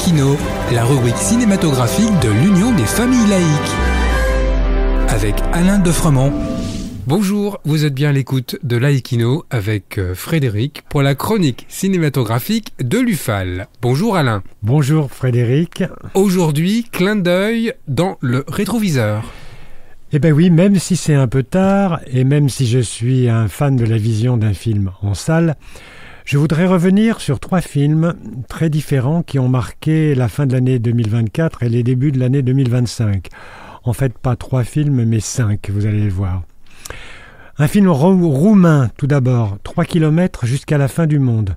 Laïkino, la rubrique cinématographique de l'Union des familles laïques. Avec Alain Defremont. Bonjour, vous êtes bien à l'écoute de Laïkino avec Frédéric pour la chronique cinématographique de l'UFAL. Bonjour Alain. Bonjour Frédéric. Aujourd'hui, clin d'œil dans le rétroviseur. Eh bien oui, même si c'est un peu tard et même si je suis un fan de la vision d'un film en salle, je voudrais revenir sur 3 films très différents qui ont marqué la fin de l'année 2024 et les débuts de l'année 2025. En fait, pas 3 films, mais 5, vous allez le voir. Un film roumain, tout d'abord, 3 kilomètres jusqu'à la fin du monde,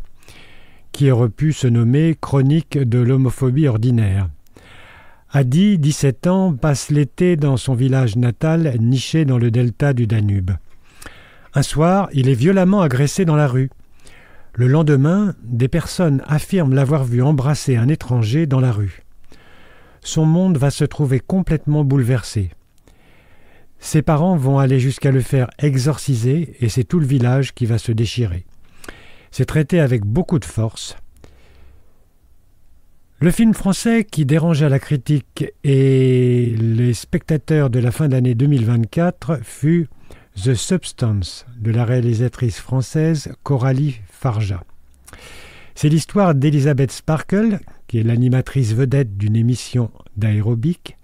qui aurait pu se nommer « Chronique de l'homophobie ordinaire ». Adi, 17 ans, passe l'été dans son village natal, niché dans le delta du Danube. Un soir, il est violemment agressé dans la rue. Le lendemain, des personnes affirment l'avoir vu embrasser un étranger dans la rue. Son monde va se trouver complètement bouleversé. Ses parents vont aller jusqu'à le faire exorciser et c'est tout le village qui va se déchirer. C'est traité avec beaucoup de force. Le film français qui dérangeait la critique et les spectateurs de la fin de l'année 2024 fut The Substance de la réalisatrice française Coralie Farja. C'est l'histoire d'Elizabeth Sparkle, qui est l'animatrice vedette d'une émission d'aérobic.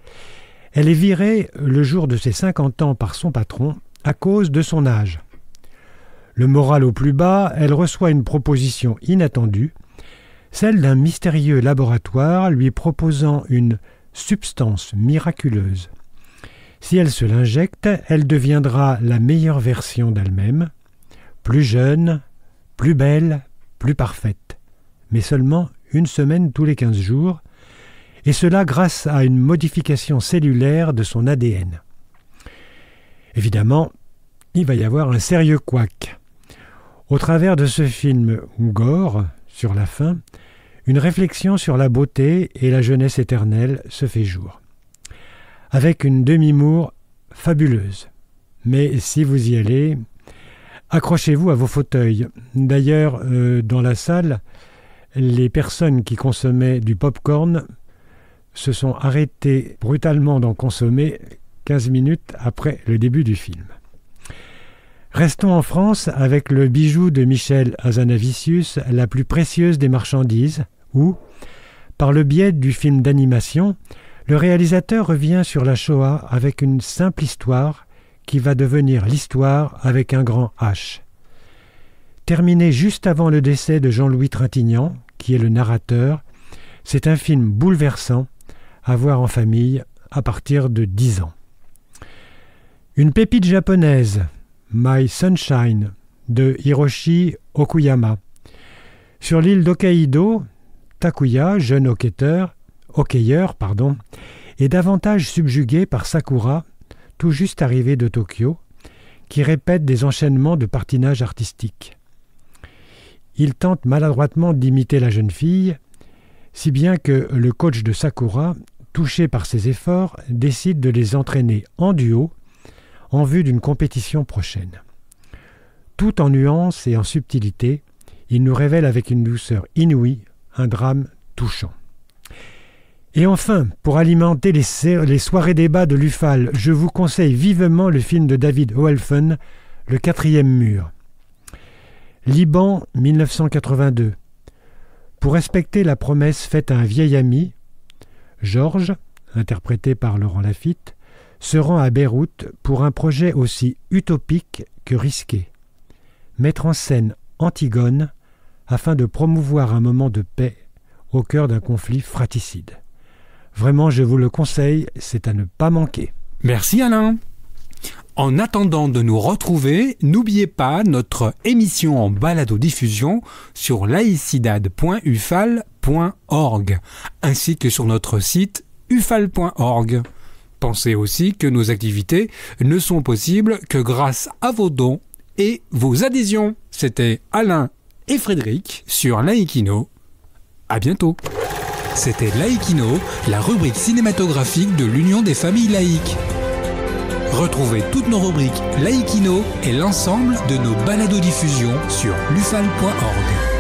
Elle est virée le jour de ses 50 ans par son patron à cause de son âge. Le moral au plus bas, elle reçoit une proposition inattendue, celle d'un mystérieux laboratoire lui proposant une substance miraculeuse. Si elle se l'injecte, elle deviendra la meilleure version d'elle-même, plus jeune, plus belle, plus parfaite, mais seulement une semaine tous les 15 jours, et cela grâce à une modification cellulaire de son ADN. Évidemment, il va y avoir un sérieux couac. Au travers de ce film gore, sur la fin, une réflexion sur la beauté et la jeunesse éternelle se fait jour. Avec une demi-mour fabuleuse. Mais si vous y allez, accrochez-vous à vos fauteuils. D'ailleurs, dans la salle, les personnes qui consommaient du pop-corn se sont arrêtées brutalement d'en consommer 15 minutes après le début du film. Restons en France avec le bijou de Michel Hazanavicius, La plus précieuse des marchandises, où, par le biais du film d'animation, le réalisateur revient sur la Shoah avec une simple histoire qui va devenir l'histoire avec un grand H. Terminé juste avant le décès de Jean-Louis Trintignant, qui est le narrateur, c'est un film bouleversant à voir en famille à partir de 10 ans. Une pépite japonaise, My Sunshine, de Hiroshi Okuyama. Sur l'île d'Hokkaido, Takuya, jeune hockeyeur, est davantage subjugué par Sakura, tout juste arrivé de Tokyo, qui répète des enchaînements de patinage artistique. Il tente maladroitement d'imiter la jeune fille, si bien que le coach de Sakura, touché par ses efforts, décide de les entraîner en duo en vue d'une compétition prochaine. Tout en nuances et en subtilité, il nous révèle avec une douceur inouïe un drame touchant. Et enfin, pour alimenter les soirées débats de l'UFAL, je vous conseille vivement le film de David Hoelfen, Le 4e mur. Liban, 1982. Pour respecter la promesse faite à un vieil ami, Georges, interprété par Laurent Lafitte, se rend à Beyrouth pour un projet aussi utopique que risqué. Mettre en scène Antigone afin de promouvoir un moment de paix au cœur d'un conflit fratricide. Vraiment, je vous le conseille, c'est à ne pas manquer. Merci Alain. En attendant de nous retrouver, n'oubliez pas notre émission en balado-diffusion sur laicidad.ufal.org ainsi que sur notre site ufal.org. Pensez aussi que nos activités ne sont possibles que grâce à vos dons et vos adhésions. C'était Alain et Frédéric sur Laïkino. À bientôt. C'était Laïkino, la rubrique cinématographique de l'Union des familles laïques. Retrouvez toutes nos rubriques Laïkino et l'ensemble de nos balados-diffusions sur lufal.org.